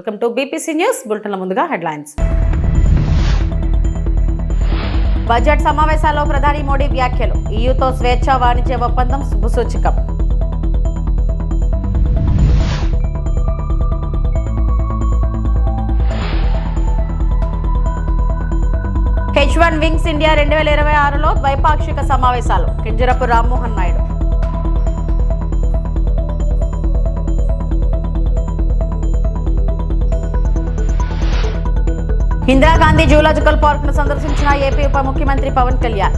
Welcome to BPC news బులెటిన్ల ముందుగా headlines. Budget సమావేశాల్లో ప్రధాని మోడీ వ్యాఖ్యలు. ఈయూతో స్వేచ్ఛా వాణిజ్య ఒప్పందం శుభసూచకం. H1 వింగ్స్ ఇండియా 2026లో ద్వైపాక్షిక సమావేశాలు. కింజరపు రామ్మోహన్ నాయుడు. ఇందిరాగాంధీ జూలాజికల్ పార్క్ ను సందర్శించిన ఏపీ ఉప ముఖ్యమంత్రి పవన్ కళ్యాణ్.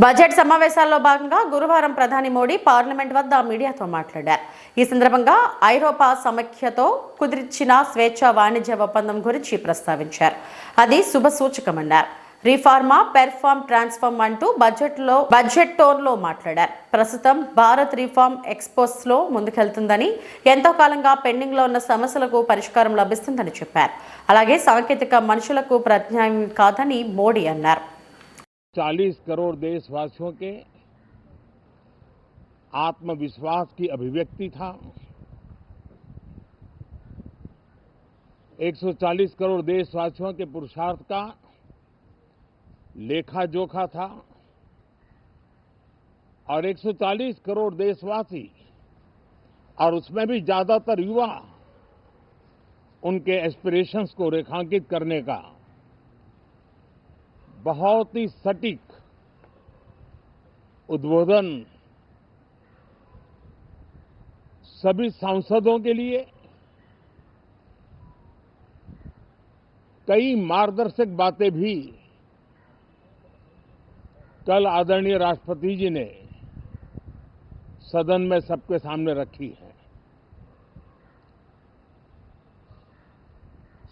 బడ్జెట్ సమావేశాల్లో భాగంగా గురువారం ప్రధాని మోడీ పార్లమెంట్ వద్ద మీడియాతో మాట్లాడారు. ఈ సందర్భంగా ఐరోపా సమైక్యతో కుదిర్చిన స్వేచ్ఛా వాణిజ్య ఒప్పందం గురించి ప్రస్తావించారు. అది శుభసూచకమన్నారు. రిఫార్మా, పెర్ఫార్మ్, ట్రాన్స్ఫార్మ్ అంటూ బడ్జెట్ టోన్లో మాట్లాడారు. ప్రస్తుతం భారత్ రిఫార్మ్ ఎక్స్పోస్లో ముందుకెళ్తుందని, ఎంతో కాలంగా పెండింగ్లో ఉన్న సమస్యలకు పరిష్కారం లభిస్తుందని చెప్పారు. అలాగే సాంకేతిక మనుషులకు ప్రత్యామ్నాయం కాదని మోడీ అన్నారు. 40 करोड़ देशवासियों के आत्मविश्वास की अभिव्यक्ति था। 140 करोड़ देशवासियों के पुरुषार्थ का लेखा जोखा था और 140 करोड़ देशवासी और उसमें भी ज्यादातर युवा उनके एस्पिरेशंस को रेखांकित करने का बहुत ही सटीक उद्बोधन सभी सांसदों के लिए कई मार्गदर्शक बातें भी कल आदरणीय राष्ट्रपति जी ने सदन में सबके सामने रखी है।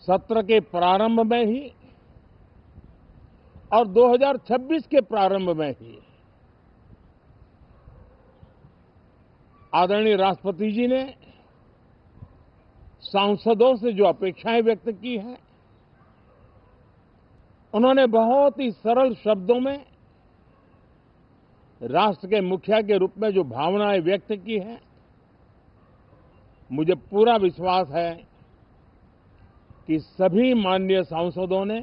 सत्र के प्रारंभ में ही और 2026 के प्रारंभ में ही आदरणीय राष्ट्रपति जी ने सांसदों से जो अपेक्षाएं व्यक्त की हैं, उन्होंने बहुत ही सरल शब्दों में राष्ट्र के मुखिया के रूप में जो भावनाएं व्यक्त की हैं, मुझे पूरा विश्वास है कि सभी माननीय सांसदों ने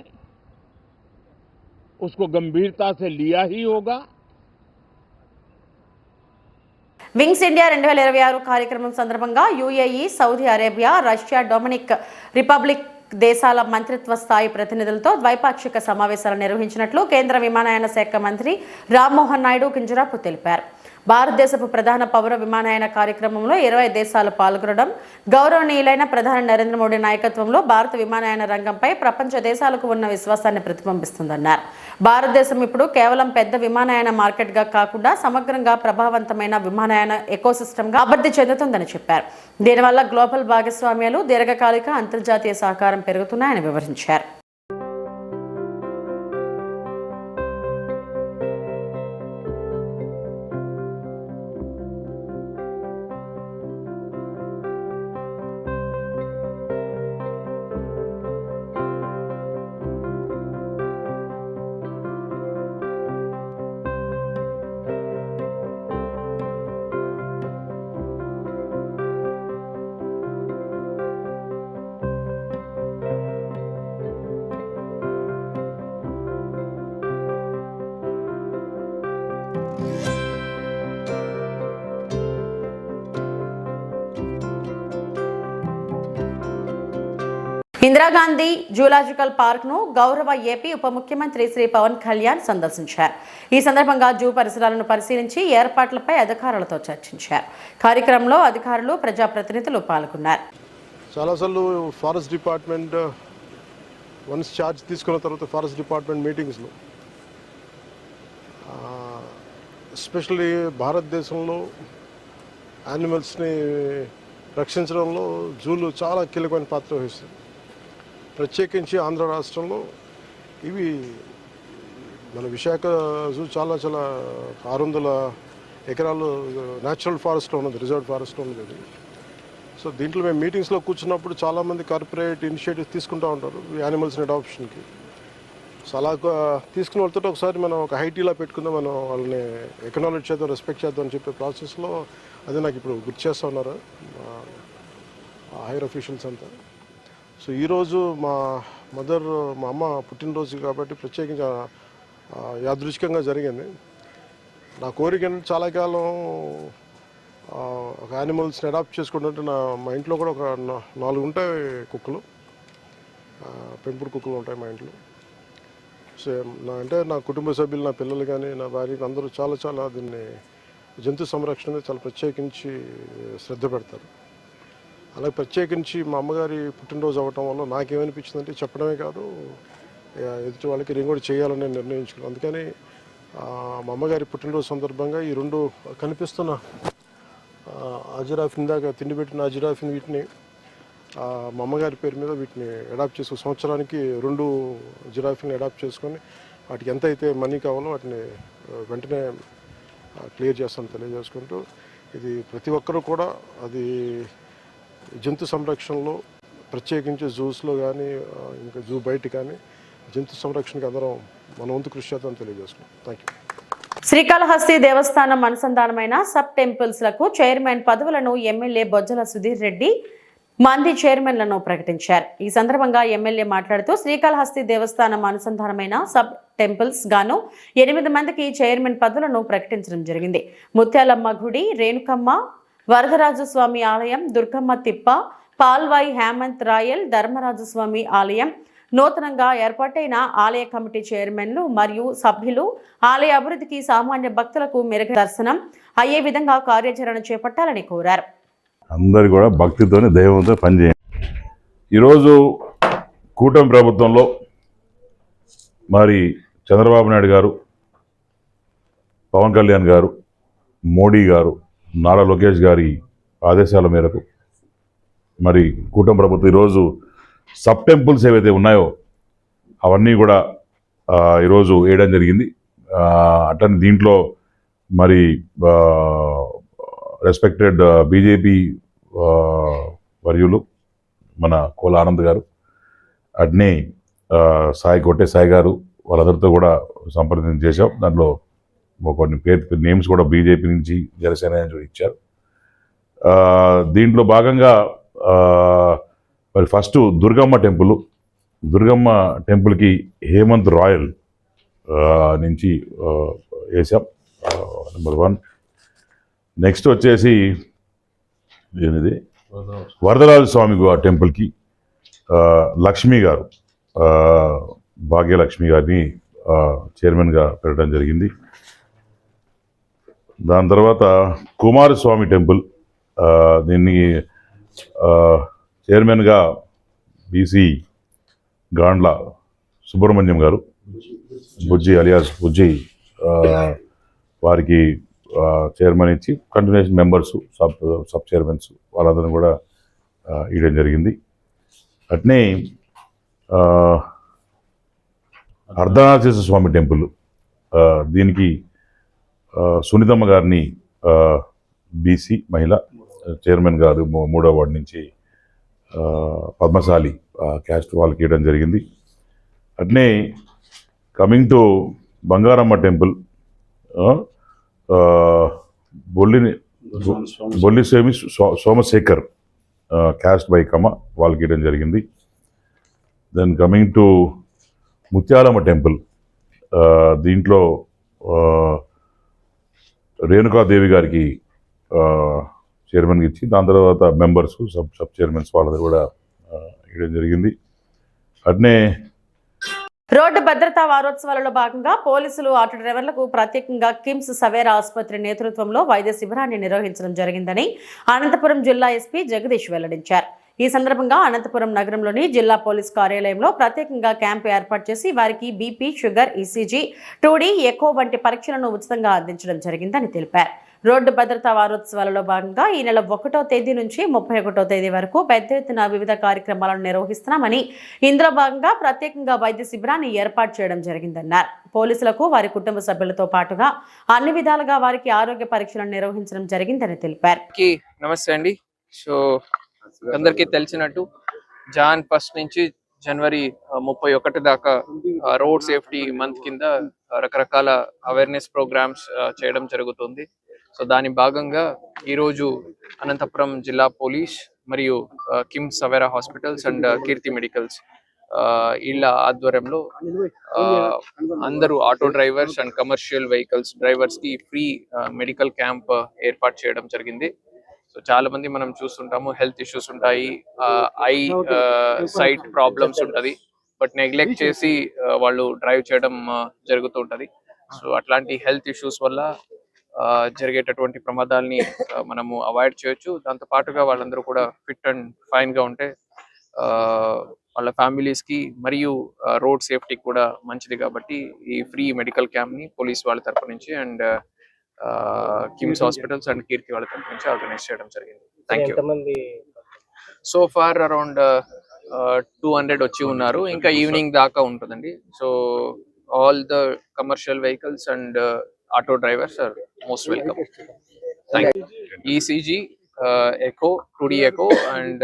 उसको गंभीरता से लिया ही होगा. వింగ్స్ ఇండియా 2026 కార్యక్రమం సందర్భంగా UAE, Saudi Arabia, Russia, Dominic republic దేశాల మంత్రిత్వ స్థాయి ప్రతినిధులతో ద్వైపాక్షిక సమావేశాలు నిర్వహించినట్లు కేంద్ర విమానయాన శాఖ మంత్రి రామ్మోహన్ నాయుడు కింజరాపు తెలిపారు. భారతదేశపు ప్రధాన పౌర విమానయాన కార్యక్రమంలో 20 దేశాలు పాల్గొనడం గౌరవనీయులైన ప్రధాని నరేంద్ర మోడీ నాయకత్వంలో భారత విమానయాన రంగంపై ప్రపంచ దేశాలకు ఉన్న విశ్వాసాన్ని ప్రతిబింబిస్తుందన్నారు. భారతదేశం ఇప్పుడు కేవలం పెద్ద విమానయాన మార్కెట్గా కాకుండా సమగ్రంగా ప్రభావవంతమైన విమానయాన ఎకోసిస్టమ్గా అభివృద్ధి చెందుతుందని చెప్పారు. దీనివల్ల గ్లోబల్ భాగస్వామ్యాలు, దీర్ఘకాలిక అంతర్జాతీయ సహకారం పెరుగుతున్నాయని వివరించారు. ఇందిరాగాంధీ జూలాజికల్ పార్క్ ను గౌరవ ఏపీ ఉప ముఖ్యమంత్రి శ్రీ పవన్ కళ్యాణ్ సందర్శించారు. ఈ సందర్భంగా జూ పరిసరాలను పరిశీలించి ఏర్పాట్లపై అధికారులతో చర్చించారు. కార్యక్రమంలో అధికారులు, ప్రజాప్రతినిధులు పాల్గొన్నారు. చాలాసార్లు ఫారెస్ట్ డిపార్ట్మెంట్ వన్స్ ఛార్జ్ తీసుకున్న తర్వాత ఫారెస్ట్ డిపార్ట్మెంట్ మీటింగ్స్లో ఎస్పెషల్లీ భారతదేశంలో యానిమల్స్ని రక్షించడంలో జూలు చాలా కీలకమైన పాత్ర వహిస్తుంది. ప్రత్యేకించి ఆంధ్ర రాష్ట్రంలో ఇవి మన విశాఖ జూ చాలా 600 ఎకరాలు న్యాచురల్ ఫారెస్ట్లో ఉన్నది, రిజర్వ్ ఫారెస్ట్లో ఉన్నది. సో దీంట్లో మేము మీటింగ్స్లో కూర్చున్నప్పుడు చాలామంది కార్పొరేట్ ఇనిషియేటివ్స్ తీసుకుంటూ ఉంటారు యానిమల్స్ని అడాప్షన్కి. సో అలా తీసుకున్న వాళ్ళతో ఒకసారి మనం ఒక హైటీలా పెట్టుకుందాం, మనం వాళ్ళని ఎకనాలజ్ చేద్దాం, రెస్పెక్ట్ చేద్దాం అని చెప్పే ప్రాసెస్లో అదే నాకు ఇప్పుడు గుర్తు చేస్తూ ఉన్నారు హైయర్ అఫీషియల్స్ అంతా. సో ఈరోజు మా అమ్మ పుట్టినరోజు కాబట్టి ప్రత్యేకించి యాదృచ్ఛికంగా జరిగింది. నా కోరిక ఏంటంటే చాలా కాలం ఒక యానిమల్స్ని అడాప్ట్ చేసుకుంటుంటే మా ఇంట్లో కూడా ఒక 4 ఉంటాయి కుక్కలు, పెంపుడు కుక్కలు ఉంటాయి మా ఇంట్లో. సో నా కుటుంబ సభ్యులు, నా పిల్లలు కానీ, నా భార్య అందరూ చాలా దీన్ని జంతు సంరక్షణ మీద చాలా ప్రత్యేకించి శ్రద్ధ పెడతారు. అలాగే ప్రత్యేకించి మా అమ్మగారి పుట్టినరోజు అవ్వటం వల్ల నాకేమనిపించిందంటే చెప్పడమే కాదు, ఎదుటి వాళ్ళకి నేను కూడా చేయాలని నేను నిర్ణయించుకున్నాను. అందుకని మా అమ్మగారి పుట్టినరోజు సందర్భంగా ఈ 2 కనిపిస్తున్న అజిరాఫ్, ఇందాక తిండి పెట్టిన అజిరాఫ్ని, వీటిని మా అమ్మగారి పేరు మీద వీటిని అడాప్ట్ చేసుకుని సంవత్సరానికి 2 జిరాఫీని అడాప్ట్ చేసుకొని వాటికి ఎంత అయితే మనీ కావాలో వాటిని వెంటనే క్లియర్ చేస్తాను తెలియజేసుకుంటూ, ఇది ప్రతి ఒక్కరూ కూడా అది జంతు సంరక్షణలో ప్రత్యేకించి జూస్లో కానీ ఇంకా జూ బయట కానీ జంతు సంరక్షణకి అందరం మన వంతు కృషి చేద్దామని తెలియజేసుకున్నాం. Thank you. శ్రీకాళహస్తి దేవస్థానం అనుసంధానమైన సబ్ టెంపుల్స్లకు చైర్మన్ పదవులను ఎమ్మెల్యే బొజ్జల సుధీర్ రెడ్డి మంది చైర్మన్లను ప్రకటించారు. ఈ సందర్భంగా ఎమ్మెల్యే మాట్లాడుతూ శ్రీకాళహస్తి దేవస్థానం అనుసంధానమైన సబ్ టెంపుల్స్ గాను 8 మందికి చైర్మన్ పదవులను ప్రకటించడం జరిగింది. ముత్యాలమ్మ గుడి, రేణుకమ్మ, వరదరాజు స్వామి ఆలయం, దుర్గమ్మ తిప్ప, పాల్వాయి హేమంత్ రాయల్, ధర్మరాజస్వామి ఆలయం, నూతనంగా ఏర్పాటైన ఆలయ కమిటీ చైర్మన్లు మరియు సభ్యులు ఆలయ అభివృద్ధికి సామాన్య భక్తులకు మెరుగైన దర్శనం అయ్యే విధంగా కార్యాచరణ చేపట్టాలని కోరారు. అందరు కూడా భక్తితోనే దైవంతో పనిచేయండి. ఈరోజు కూటమి ప్రభుత్వంలో మరి చంద్రబాబు నాయుడు గారు, పవన్ కళ్యాణ్ గారు, మోడీ గారు, నారా లోకేష్ గారి ఆదేశాల మేరకు మరి కూటమి ప్రభుత్వం ఈరోజు సబ్ టెంపుల్స్ ఏవైతే ఉన్నాయో అవన్నీ కూడా ఈరోజు వేయడం జరిగింది. అట్లనే దీంట్లో మరి రెస్పెక్టెడ్ బీజేపీ వర్యులు మన కోల ఆనంద్ గారు, అట్నే కొట్టే సాయి గారు, వాళ్ళందరితో కూడా సంప్రదించ చేశాం. దాంట్లో కొన్ని నేమ్స్ కూడా బీజేపీ నుంచి, జనసేన నుంచి ఇచ్చారు. దీంట్లో భాగంగా మరి ఫస్ట్ దుర్గమ్మ టెంపుల్కి హేమంత్ రాయల్ నుంచి వేసాం, నెంబర్ 1. నెక్స్ట్ వచ్చేసి ఏమిది వరదరాజు స్వామి టెంపుల్కి లక్ష్మి గారు, భాగ్యలక్ష్మి గారిని చైర్మన్గా పెట్టడం జరిగింది. దాని తర్వాత కుమారస్వామి టెంపుల్, దీన్ని చైర్మన్గా బీసీ గాండ్ల సుబ్రహ్మణ్యం గారు, బుజ్జి అలియాస్ బుజ్జి, వారికి చైర్మన్ ఇచ్చి కంటిన్యూషన్ మెంబర్స్, సబ్ చైర్మన్స్ వాళ్ళందరూ కూడా ఇవ్వడం జరిగింది. అట్నే అర్ధనారీశ్వర స్వామి టెంపుల్, దీనికి సునీతమ్మ గారిని బీసీ మహిళ చైర్మన్ గారు 3వ వార్డు నుంచి పద్మశాలి క్యాస్ట్ వాళ్ళకి ఇవ్వడం జరిగింది. అట్నే coming to Bangaramma temple, Bolliswamy Somasekhar క్యాస్ట్ బై కమ వాళ్ళకి ఇవ్వడం జరిగింది. Then coming to Mutyalamma temple, దీంట్లో రేణుకాదేవి గారికి చైర్మన్కి ఇచ్చి దాని తర్వాత మెంబర్స్, సబ్ చైర్మన్స్ వాళ్ళది కూడా ఇవ్వడం జరిగింది. అట్నే రోడ్డు భద్రతా వారోత్సవాలలో భాగంగా పోలీసులు ఆటో డ్రైవర్లకు ప్రత్యేకంగా కిమ్స్ సవేరా ఆసుపత్రి నేతృత్వంలో వైద్య శిబిరాన్ని నిర్వహించడం జరిగిందని అనంతపురం జిల్లా ఎస్పీ జగదీష్ వెల్లడించారు. ఈ సందర్భంగా అనంతపురం నగరంలోని జిల్లా పోలీస్ కార్యాలయంలో ప్రత్యేకంగా క్యాంపు ఏర్పాటు చేసి వారికి BP, sugar, ECG, 2D, echo వంటి పరీక్షలను ఉచితంగా అందించడం జరిగిందని తెలిపారు. రోడ్డు భద్రతా వారోత్సవాలలో భాగంగా ఈ నెల 1వ తేదీ నుంచి 31వ తేదీ వరకు పెద్ద ఎత్తున వివిధ కార్యక్రమాలను నిర్వహిస్తున్నామని, ఇందులో భాగంగా ప్రత్యేకంగా వైద్య శిబిరాన్ని ఏర్పాటు చేయడం జరిగిందన్నారు. పోలీసులకు వారి కుటుంబ సభ్యులతో పాటుగా అన్ని విధాలుగా వారికి ఆరోగ్య పరీక్షలను నిర్వహించడం జరిగిందని తెలిపారు. నమస్తే అండి. సో అందరికీ తెలిసినట్టు జాన్ 1 నుంచి జనవరి 31 దాకా రోడ్ సేఫ్టీ మంత్ కింద రకరకాల అవేర్నెస్ ప్రోగ్రామ్స్ చేయడం జరుగుతుంది. సో దాని భాగంగా ఈరోజు అనంతపురం జిల్లా పోలీస్ మరియు KIMS Savera hospitals and Keerthi medicals వీళ్ళ ఆధ్వర్యంలో అందరూ auto drivers and commercial vehicles drivers కి ఫ్రీ మెడికల్ క్యాంప్ ఏర్పాటు చేయడం జరిగింది. సో చాలా మంది మనం చూస్తుంటాము, హెల్త్ ఇష్యూస్ ఉంటాయి, ఐ సైట్ ప్రాబ్లమ్స్ ఉంటది, బట్ నెగ్లెక్ట్ చేసి వాళ్ళు డ్రైవ్ చేయడం జరుగుతూ ఉంటది. సో అట్లాంటి హెల్త్ ఇష్యూస్ వల్ల జరిగేటటువంటి ప్రమాదాలని మనము అవాయిడ్ చేయొచ్చు. దాంతో పాటుగా వాళ్ళందరూ కూడా ఫిట్ అండ్ ఫైన్ గా ఉంటే వాళ్ళ ఫ్యామిలీస్ కి మరియు రోడ్ సేఫ్టీకి కూడా మంచిది. కాబట్టి ఈ ఫ్రీ మెడికల్ క్యాంప్ ని పోలీస్ వాళ్ళ తరపు నుంచి and KIMS hospitals and Keerthi వాళ్ళ తరపు నుంచి ఆర్గనైజ్ చేయడం జరిగింది. Thank you. So far around 200 వచ్చి ఉన్నారు. ఇంకా ఈవినింగ్ దాకా ఉంటుందండి. So all the commercial vehicles and auto drivers are most welcome. Thank you. ECG, echo, 2D echo and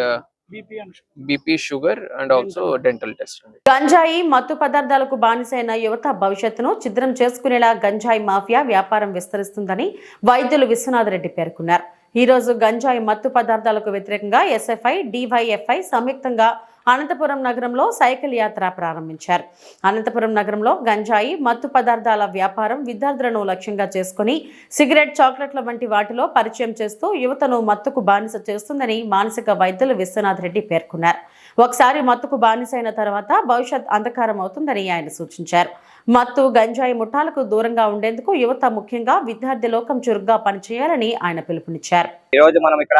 BP, sugar and also dental test. గంజాయి మత్తు పదార్థాలకు బానిసైన యువత భవిష్యత్తును ఛిద్రం చేసుకునేలా గంజాయి మాఫియా వ్యాపారం విస్తరిస్తుందని వైద్యులు విశ్వనాథ్ రెడ్డి పేర్కొన్నారు. ఈ రోజు గంజాయి మత్తు పదార్థాలకు వ్యతిరేకంగా SFI, DYFI సంయుక్తంగా అనంతపురం నగరంలో సైకిల్ యాత్ర ప్రారంభించారు. అనంతపురం నగరంలో గంజాయి మత్తు పదార్థాల వ్యాపారం విద్యార్థులను లక్ష్యంగా చేసుకుని సిగరెట్, చాక్లెట్ల వంటి వాటిలో పరిచయం చేస్తూ యువతను మత్తుకు బానిస చేస్తుందని మానసిక వైద్యులు విశ్వనాథ్ రెడ్డి పేర్కొన్నారు. ఒకసారి మత్తుకు బానిసైన తర్వాత భవిష్యత్ అంధకారం అవుతుందని ఆయన సూచించారు. మత్తు, గంజాయి ముఠాలకు దూరంగా ఉండేందుకు యువత ముఖ్యంగా విద్యార్థి లోకం చురుగ్గా పనిచేయాలని ఆయన పిలుపునిచ్చారు. ఈ రోజు మనం ఇక్కడ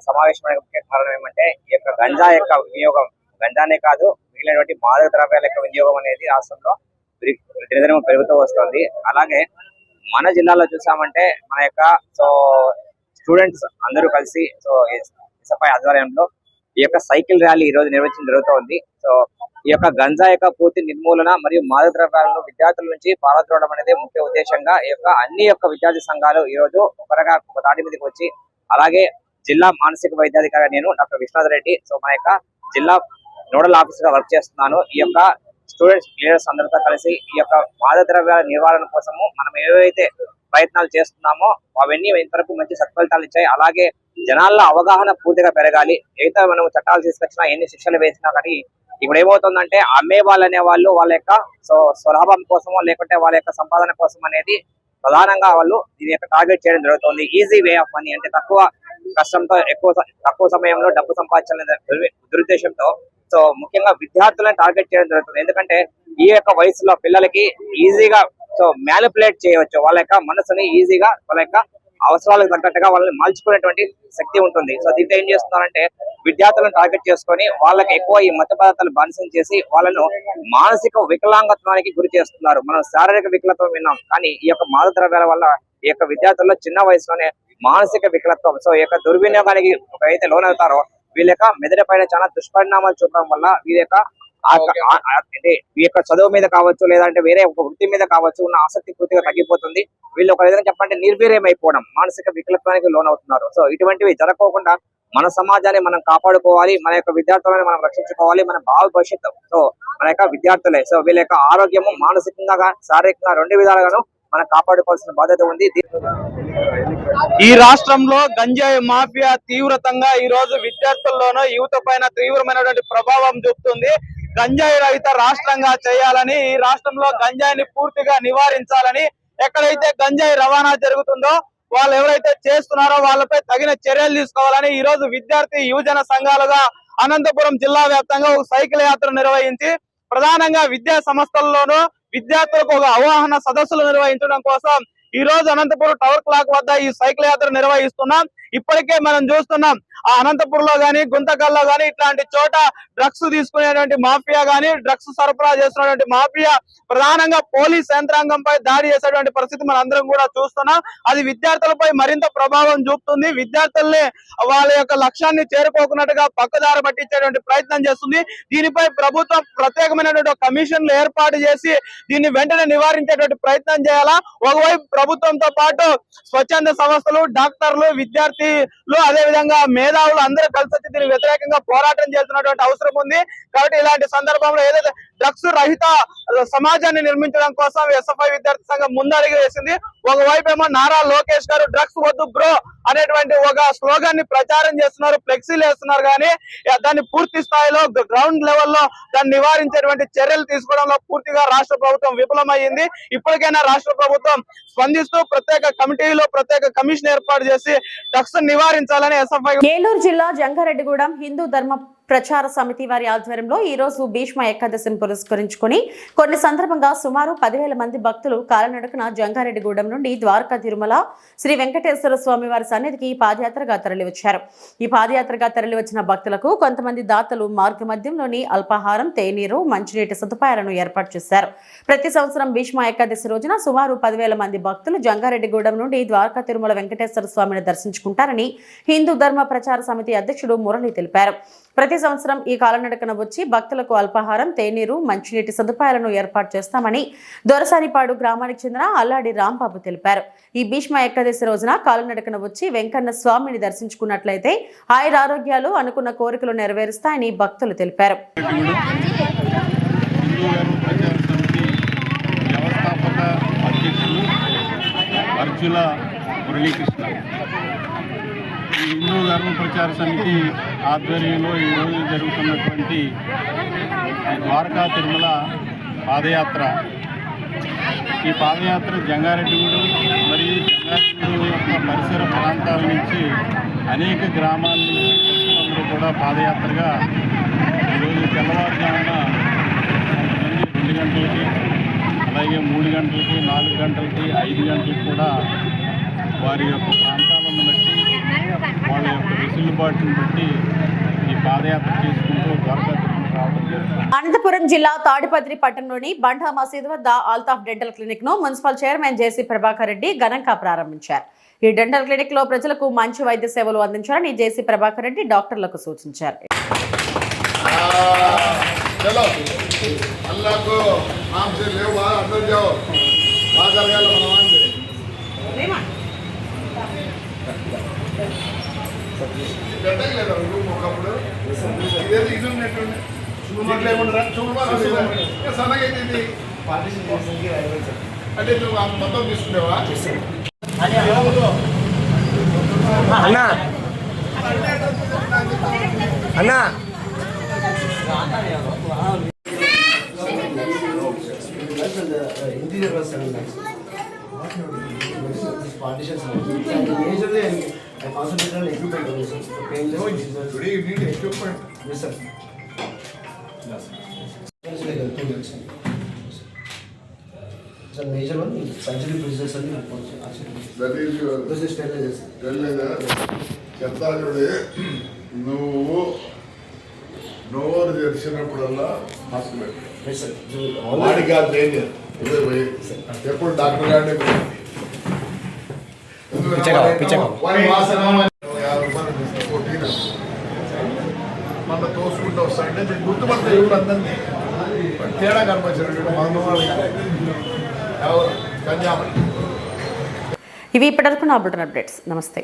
సమావేశమైన ముఖ్య కారణం ఏమంటే ఈ యొక్క గంజా యొక్క వినియోగం, గంజానే కాదు మిగిలినటువంటి మాదక ద్రవ్యాల యొక్క వినియోగం అనేది రాష్ట్రంలో దినదినం పెరుగుతూ వస్తుంది. అలాగే మన జిల్లాలో చూసామంటే మన యొక్క స్టూడెంట్స్ అందరూ కలిసి SFI ఆధ్వర్యంలో ఈ యొక్క సైకిల్ ర్యాలీ ఈ రోజు నిర్వహించడం జరుగుతోంది. సో ఈ యొక్క గంజా యొక్క పూర్తి నిర్మూలన మరియు మాదక ద్రవ్యాలను విద్యార్థుల నుంచి పారద్రోవడం అనేది ముఖ్య ఉద్దేశంగా ఈ యొక్క అన్ని విద్యార్థి సంఘాలు ఈ రోజు ఒక తాటి మీదకి వచ్చి, అలాగే జిల్లా మానసిక వైద్యాధికారి నేను డాక్టర్ విశ్వనాథ్ రెడ్డి, సో మన యొక్క జిల్లా నోడల్ ఆఫీసర్ గా వర్క్ చేస్తున్నాను. ఈ యొక్క స్టూడెంట్స్ లీడర్స్ అందరితో కలిసి ఈ యొక్క మాదక ద్రవ్యాల నివారణ కోసము మనం ఏవైతే ప్రయత్నాలు చేస్తున్నామో అవన్నీ ఇంతవరకు మంచి సత్ఫలితాలు ఇచ్చాయి. అలాగే జనాల్లో అవగాహన పూర్తిగా పెరగాలి. ఏదైతే మనం చట్టాలు తీసుకొచ్చినా, ఎన్ని శిక్షలు వేసినా కానీ ఇప్పుడు ఏమవుతుందంటే అమ్మే వాళ్ళు అనే వాళ్ళు వాళ్ళ యొక్క స్వలాభం కోసమో లేకుంటే వాళ్ళ యొక్క సంపాదన కోసం అనేది ప్రధానంగా వాళ్ళు దీని యొక్క టార్గెట్ చేయడం జరుగుతుంది. ఈజీ వే ఆఫ్ మనీ అంటే తక్కువ కష్టంతో తక్కువ సమయంలో డబ్బు సంపాదించాలనే దురుద్దేశంతో సో ముఖ్యంగా విద్యార్థులను టార్గెట్ చేయడం జరుగుతుంది. ఎందుకంటే ఈ యొక్క వయసులో పిల్లలకి ఈజీగా మ్యానిపులేట్ చేయవచ్చు, వాళ్ళ యొక్క మనసుని ఈజీగా వాళ్ళ యొక్క అవసరాలకు తగ్గట్టుగా వాళ్ళని మలుచుకునేటువంటి శక్తి ఉంటుంది. సో దీంతో ఏం చేస్తున్నారంటే విద్యార్థులను టార్గెట్ చేసుకొని వాళ్ళకి ఎక్కువ ఈ మత్తు పదార్థాలు బానిసం చేసి వాళ్ళను మానసిక వికలాంగత్వానికి గురి చేస్తున్నారు. మనం శారీరక వికలత్వం విన్నాం, కానీ ఈ యొక్క మాదక ద్రవ్యాల వల్ల ఈ యొక్క విద్యార్థుల్లో చిన్న వయసులోనే మానసిక వికలత్వం, సో ఈ యొక్క దుర్వినియోగానికి అయితే లోనవుతారో వీళ్ళ యొక్క మెదడు పైన చాలా దుష్పరిణామాలు చూపడం వల్ల వీళ్ళ యొక్క అంటే ఈ యొక్క చదువు మీద కావచ్చు, లేదంటే వేరే ఒక వృత్తి మీద కావచ్చు ఉన్న ఆసక్తి పూర్తిగా తగ్గిపోతుంది. వీళ్ళు ఒక విధంగా చెప్పంటే నిర్వీర్యం అయిపోవడం, మానసిక వికలత్వానికి లోనవుతున్నారు. సో ఇటువంటివి జరగకోకుండా మన సమాజాన్ని మనం కాపాడుకోవాలి, మన యొక్క విద్యార్థులను మనం రక్షించుకోవాలి, మన భవిష్యత్తు సో మన యొక్క విద్యార్థులే. సో వీళ్ళ యొక్క ఆరోగ్యము మానసికంగా శారీరకంగా రెండు విధాలుగాను మనం కాపాడుకోవాల్సిన బాధ్యత ఉంది. ఈ రాష్ట్రంలో గంజాయి మాఫియా తీవ్రతంగా ఈ రోజు విద్యార్థుల్లోనూ యువత పైన తీవ్రమైనటువంటి ప్రభావం చూపుతుంది. గంజాయి రహిత రాష్ట్రంగా చేయాలని, ఈ రాష్ట్రంలో గంజాయిని పూర్తిగా నివారించాలని, ఎక్కడైతే గంజాయి రవాణా జరుగుతుందో వాళ్ళు ఎవరైతే చేస్తున్నారో వాళ్ళపై తగిన చర్యలు తీసుకోవాలని ఈ రోజు విద్యార్థి యువజన సంఘాలుగా అనంతపురం జిల్లా వ్యాప్తంగా ఒక సైకిల్ యాత్ర నిర్వహించి ప్రధానంగా విద్యా సంస్థల్లోనూ విద్యార్థులకు ఒక అవగాహన సదస్సులు నిర్వహించడం కోసం ఈ రోజు అనంతపురం టవర్ క్లాక్ వద్ద ఈ సైకిల్ యాత్ర నిర్వహిస్తున్నాం. ఇప్పటికే మనం చూస్తున్నాం ఆ అనంతపురంలో గానీ, గుంతకల్లో గానీ ఇట్లాంటి చోట డ్రగ్స్ తీసుకునేటువంటి మాఫియా గానీ, డ్రగ్స్ సరఫరా చేస్తున్నటువంటి మాఫియా ప్రధానంగా పోలీస్ యంత్రాంగంపై దాడి చేసేటువంటి పరిస్థితి మనం అందరం కూడా చూస్తున్నాం. అది విద్యార్థులపై మరింత ప్రభావం చూపుతుంది. విద్యార్థుల్ని వాళ్ళ యొక్క లక్ష్యాన్ని చేరుకోకున్నట్టుగా పక్కదారి పట్టించేటువంటి ప్రయత్నం చేస్తుంది. దీనిపై ప్రభుత్వం ప్రత్యేకమైనటువంటి కమిషన్లు ఏర్పాటు చేసి దీన్ని వెంటనే నివారించేటువంటి ప్రయత్నం చేయాలా. ఒకవైపు ప్రభుత్వంతో పాటు స్వచ్ఛంద సంస్థలు, డాక్టర్లు, విద్యార్థులు, అదే విధంగా మేధావులు అందరూ కలిసి వచ్చి దీనికి వ్యతిరేకంగా పోరాటం చేస్తున్నటువంటి అవసరం ఉంది. కాబట్టి ఇలాంటి సందర్భంలో ఏదైతే డ్రగ్స్ రహిత సమాజాన్ని నిర్మించడం కోసం ఎస్ఎఫ్ఐ విద్యార్థి సంఘం ముందడుగు వేసింది. ఒకవైపు ఏమో నారా లోకేష్ గారు డ్రగ్స్ వద్దు బ్రో అనేటువంటి ఒక స్లోగన్ ని ప్రచారం చేస్తున్నారు, ఫ్లెక్సీలు వేస్తున్నారు. కానీ దాన్ని పూర్తి స్థాయిలో గ్రౌండ్ లెవెల్లో దాన్ని నివారించేటువంటి చర్యలు తీసుకోవడంలో పూర్తిగా రాష్ట్ర ప్రభుత్వం విఫలమైంది. ఇప్పటికైనా రాష్ట్ర ప్రభుత్వం స్పందిస్తూ ప్రత్యేక కమిటీలో ప్రత్యేక కమిషన్ ఏర్పాటు చేసి డ్రగ్స్ నివారించాలని ఎస్ఎఫ్ఐ. ఏలూరు జిల్లా జంగారెడ్డిగూడెం హిందూ ధర్మ ప్రచార సమితి వారి ఆధ్వర్యంలో ఈ రోజు భీష్మ ఏకాదశిని పురస్కరించుకుని కొన్ని సందర్భంగా సుమారు 10,000 మంది భక్తులు కాలినడకన జంగారెడ్డిగూడెం నుండి ద్వారకా తిరుమల శ్రీ వెంకటేశ్వర స్వామి వారి సన్నిధికి పాదయాత్రగా తరలివచ్చారు. ఈ పాదయాత్రగా తరలివచ్చిన భక్తులకు కొంతమంది దాతలు మార్గ మధ్యంలోని అల్పాహారం, తేనీరు, మంచినీటి సదుపాయాలను ఏర్పాటు చేశారు. ప్రతి సంవత్సరం భీష్మ ఏకాదశి రోజున సుమారు 10,000 మంది భక్తులు జంగారెడ్డిగూడెం నుండి ద్వారకా తిరుమల వెంకటేశ్వర స్వామిని దర్శించుకుంటారని హిందూ ధర్మ ప్రచార సమితి అధ్యక్షుడు మురళి తెలిపారు. ప్రతి సంవత్సరం ఈ కాలినడకన వచ్చి భక్తులకు అల్పాహారం, తేనీరు, మంచినీటి సదుపాయాలను ఏర్పాటు చేస్తామని దొరసానిపాడు గ్రామానికి చెందిన అల్లాడి రాంబాబు తెలిపారు. ఈ భీష్మ ఏకాదశి రోజున కాలినడకన వచ్చి వెంకన్న స్వామిని దర్శించుకున్నట్లయితే ఆయురారోగ్యాలు, అనుకున్న కోరికలు నెరవేరుస్తాయని భక్తులు తెలిపారు. ఈ హిందూ ధర్మ ప్రచార సమితి ఆధ్వర్యంలో ఈరోజు జరుగుతున్నటువంటి ద్వారకా తిరుమల పాదయాత్ర, ఈ పాదయాత్ర జంగారెడ్డిగూడెం మరియు జంగారెడ్డిగూడెం యొక్క పరిసర ప్రాంతాల నుంచి అనేక గ్రామాల నుంచి భక్తులందరూ కూడా పాదయాత్రగా ఈరోజు తెల్లవారుజామున 2 గంటలకి, అలాగే 3 గంటలకి, 4 గంటలకి, 5 గంటలకి కూడా వారి యొక్క ప్రాంతాలను బట్టి, వాళ్ళ యొక్క వెసులుబాటును బట్టి ఈ పాదయాత్ర చేసుకుంటూ ద్వారకా తిరుమల రావడం జరుగుతుంది. అనంతపురం జిల్లా తాడిపత్రి పట్టణంలోని బండా మసీదు వద్ద ఆల్తాఫ్ డెంటల్ క్లినిక్ ను మున్సిపల్ చైర్మన్ జేసీ ప్రభాకర్ రెడ్డి ఘనంగా ప్రారంభించారు. ఈ డెంటల్ క్లినిక్ లో ప్రజలకు మంచి వైద్య సేవలు అందించాలని జేసీ ప్రభాకర్ రెడ్డి డాక్టర్లకు సూచించారు. అంటే నువ్వు మొత్తం తీసుకునేవా అన్నా అన్నా interior partitions majorly I concentrate on equipment also today you need equipment. Yes sir. So major one surgery procedures and that is your this is sterilization. చెప్తాడు నువ్వు నోరు తెరిచినప్పుడల్లా హాస్పిటల్ వాడికి ఆ ట్రైనర్ ఎప్పుడు డాక్టర్ గారిని మన తోసుకుంటూ వస్తాయంటే నేను గుర్తుపడతా ఇప్పుడు అందరినీ తేడా కనిపించాడు ఇవి ఇప్పటివరకు నా బులెటిన్ అప్డేట్స్. నమస్తే.